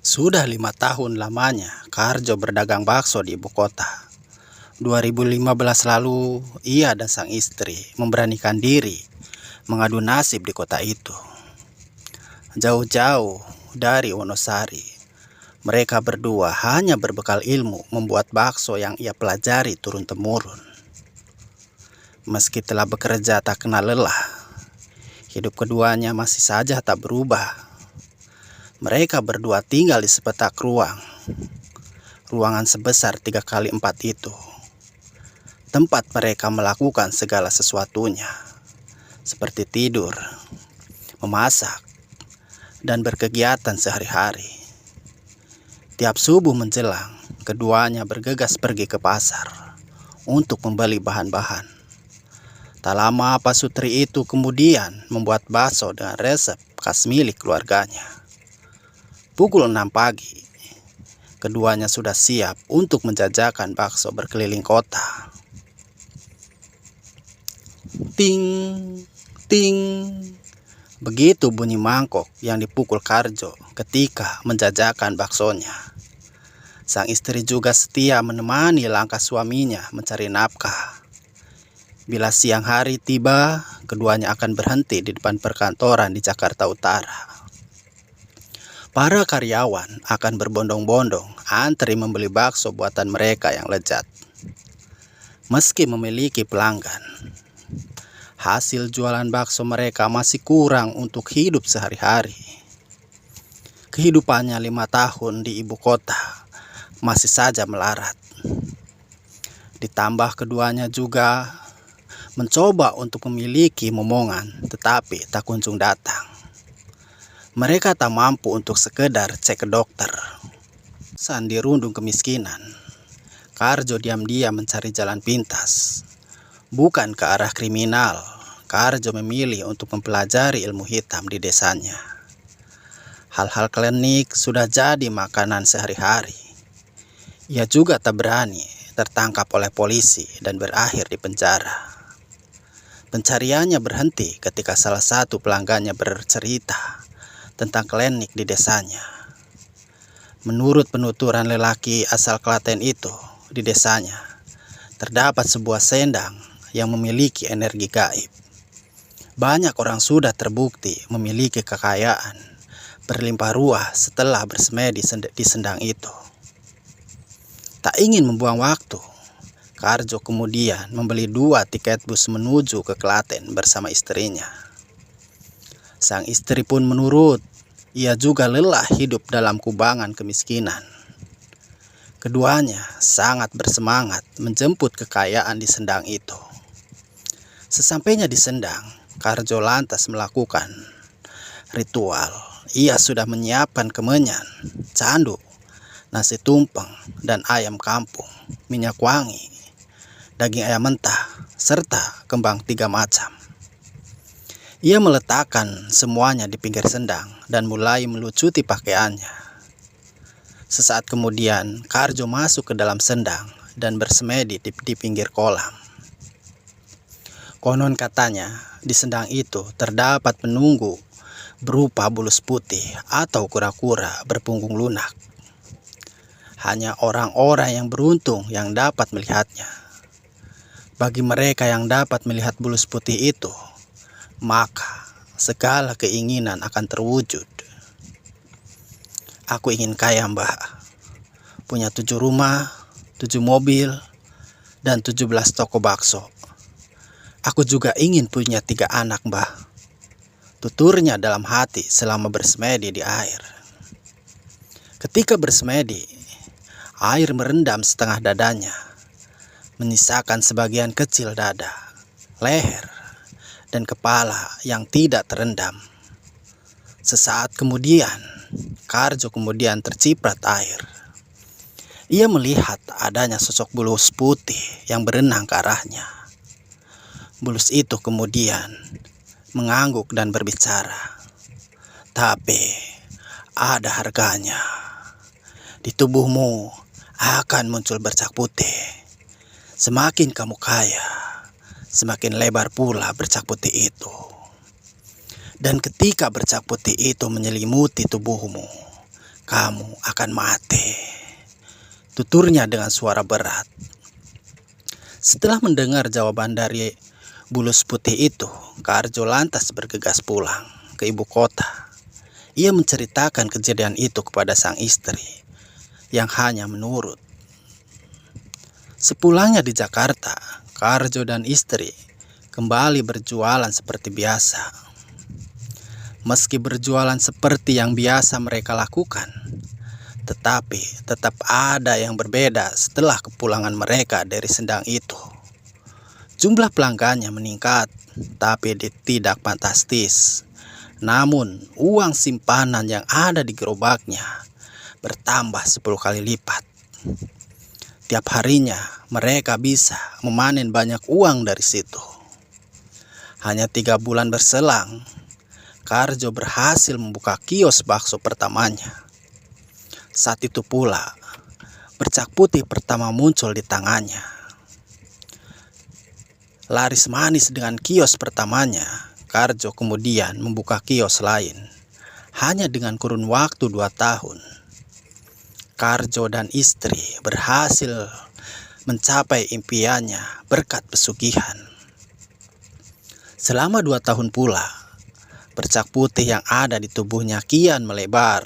Sudah 5 tahun lamanya Karjo berdagang bakso di ibu kota. 2015 lalu, ia dan sang istri memberanikan diri mengadu nasib di kota itu. Jauh-jauh dari Wonosari, mereka berdua hanya berbekal ilmu membuat bakso yang ia pelajari turun-temurun. Meski telah bekerja tak kenal lelah, hidup keduanya masih saja tak berubah. Mereka berdua tinggal di sepetak ruangan sebesar 3x4 itu. Tempat mereka melakukan segala sesuatunya, seperti tidur, memasak, dan berkegiatan sehari-hari. Tiap subuh menjelang, keduanya bergegas pergi ke pasar untuk membeli bahan-bahan. Tak lama Pak Sutri itu kemudian membuat bakso dengan resep khas milik keluarganya. Pukul 6 pagi, keduanya sudah siap untuk menjajakan bakso berkeliling kota. Ting, ting. Begitu bunyi mangkok yang dipukul Karjo ketika menjajakan baksonya. Sang istri juga setia menemani langkah suaminya mencari nafkah. Bila siang hari tiba, keduanya akan berhenti di depan perkantoran di Jakarta Utara. Para karyawan akan berbondong-bondong antri membeli bakso buatan mereka yang lezat. Meski memiliki pelanggan, hasil jualan bakso mereka masih kurang untuk hidup sehari-hari. Kehidupannya 5 tahun di ibu kota masih saja melarat. Ditambah keduanya juga mencoba untuk memiliki momongan, tetapi tak kunjung datang. Mereka tak mampu untuk sekedar cek ke dokter. Saat dirundung kemiskinan, Karjo diam-diam mencari jalan pintas. Bukan ke arah kriminal, Karjo memilih untuk mempelajari ilmu hitam di desanya. Hal-hal klinik sudah jadi makanan sehari-hari. Ia juga tak berani tertangkap oleh polisi dan berakhir di penjara. Pencariannya berhenti ketika salah satu pelanggannya bercerita tentang klinik di desanya. Menurut penuturan lelaki asal Klaten itu, di desanya terdapat sebuah sendang yang memiliki energi gaib. Banyak orang sudah terbukti memiliki kekayaan berlimpah ruah setelah bersemedi di sendang itu. Tak ingin membuang waktu, Karjo kemudian membeli 2 tiket bus menuju ke Klaten bersama istrinya. Sang istri pun menurut. Ia juga lelah hidup dalam kubangan kemiskinan. Keduanya sangat bersemangat menjemput kekayaan di sendang itu. Sesampainya di sendang, Karjo lantas melakukan ritual. Ia sudah menyiapkan kemenyan, canduk, nasi tumpeng, dan ayam kampung, minyak wangi, daging ayam mentah, serta kembang 3 macam. Ia meletakkan semuanya di pinggir sendang dan mulai melucuti pakaiannya. Sesaat kemudian, Karjo masuk ke dalam sendang dan bersemedi di pinggir kolam. Konon katanya, di sendang itu terdapat penunggu berupa bulus putih atau kura-kura berpunggung lunak. Hanya orang-orang yang beruntung yang dapat melihatnya. Bagi mereka yang dapat melihat bulus putih itu, maka segala keinginan akan terwujud. Aku ingin kaya, Mbak. Punya 7 rumah, 7 mobil, dan 17 toko bakso. Aku juga ingin punya 3 anak, Mbak. Tuturnya dalam hati selama bersemedi di air. Ketika bersemedi, air merendam setengah dadanya, menyisakan sebagian kecil dada, leher, dan kepala yang tidak terendam. Sesaat kemudian, Karjo kemudian terciprat air. Ia melihat adanya sosok bulus putih yang berenang ke arahnya. Bulus itu kemudian mengangguk dan berbicara. Tapi ada harganya. Di tubuhmu akan muncul bercak putih. Semakin kamu kaya, semakin lebar pula bercak putih itu. Dan ketika bercak putih itu menyelimuti tubuhmu, kamu akan mati, tuturnya dengan suara berat. Setelah mendengar jawaban dari bulus putih itu, Karjo lantas bergegas pulang ke ibu kota. Ia menceritakan kejadian itu kepada sang istri yang hanya menurut. Sepulangnya di Jakarta, Karjo dan istri kembali berjualan seperti biasa. Meski berjualan seperti yang biasa mereka lakukan, tetapi tetap ada yang berbeda setelah kepulangan mereka dari Sendang itu. Jumlah pelanggannya meningkat, tapi tidak fantastis. Namun, uang simpanan yang ada di gerobaknya bertambah 10 kali lipat. Tiap harinya mereka bisa memanen banyak uang dari situ. Hanya 3 bulan berselang, Karjo berhasil membuka kios bakso pertamanya. Saat itu pula, bercak putih pertama muncul di tangannya. Laris manis dengan kios pertamanya, Karjo kemudian membuka kios lain. Hanya dengan kurun waktu 2 tahun, Karjo dan istri berhasil mencapai impiannya berkat pesugihan. Selama 2 tahun pula, bercak putih yang ada di tubuhnya kian melebar.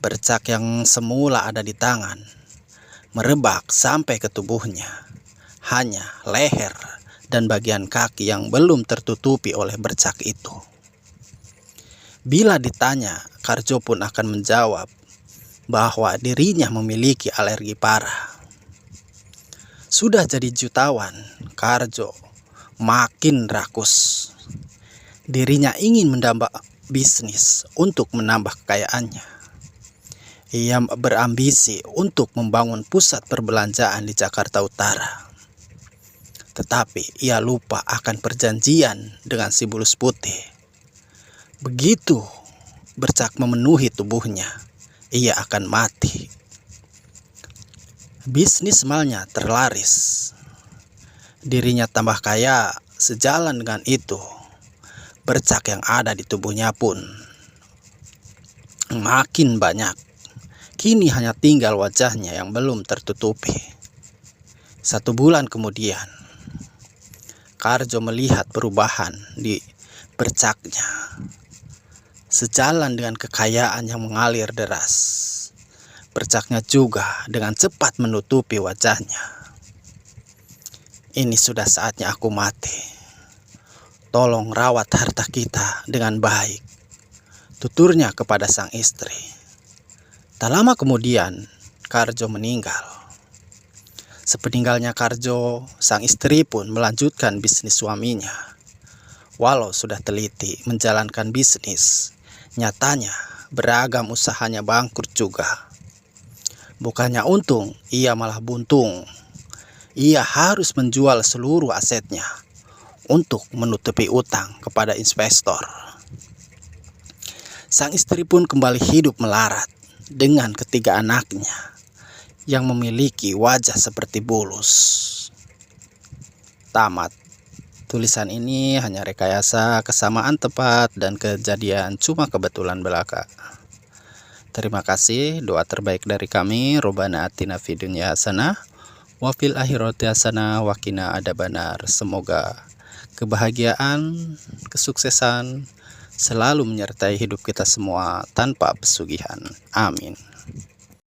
Bercak yang semula ada di tangan merebak sampai ke tubuhnya. Hanya leher dan bagian kaki yang belum tertutupi oleh bercak itu. Bila ditanya, Karjo pun akan menjawab bahwa dirinya memiliki alergi parah. Sudah jadi jutawan, Karjo makin rakus. Dirinya ingin menambah bisnis untuk menambah kekayaannya. Ia berambisi untuk membangun pusat perbelanjaan di Jakarta Utara. Tetapi ia lupa akan perjanjian dengan si bulus putih. Begitu bercak memenuhi tubuhnya, ia akan mati. Bisnis malnya terlaris. Dirinya tambah kaya. Sejalan dengan itu, bercak yang ada di tubuhnya pun makin banyak. Kini hanya tinggal wajahnya yang belum tertutupi. 1 bulan kemudian, Karjo melihat perubahan di bercaknya. Sejalan dengan kekayaan yang mengalir deras, bercaknya juga dengan cepat menutupi wajahnya. Ini sudah saatnya aku mati. Tolong rawat harta kita dengan baik, tuturnya kepada sang istri. Tak lama kemudian, Karjo meninggal. Sepeninggalnya Karjo, sang istri pun melanjutkan bisnis suaminya. Walau sudah teliti menjalankan bisnis, nyatanya beragam usahanya bangkrut juga. Bukannya untung, ia malah buntung. Ia harus menjual seluruh asetnya untuk menutupi utang kepada investor. Sang istri pun kembali hidup melarat dengan ketiga anaknya yang memiliki wajah seperti bulus. Tamat. Tulisan ini hanya rekayasa, kesamaan tempat, dan kejadian cuma kebetulan belaka. Terima kasih. Doa terbaik dari kami. Robbana atina fid dunya hasanah wa fil akhirati hasanah wa qina adzabannar. Semoga kebahagiaan, kesuksesan selalu menyertai hidup kita semua tanpa pesugihan. Amin.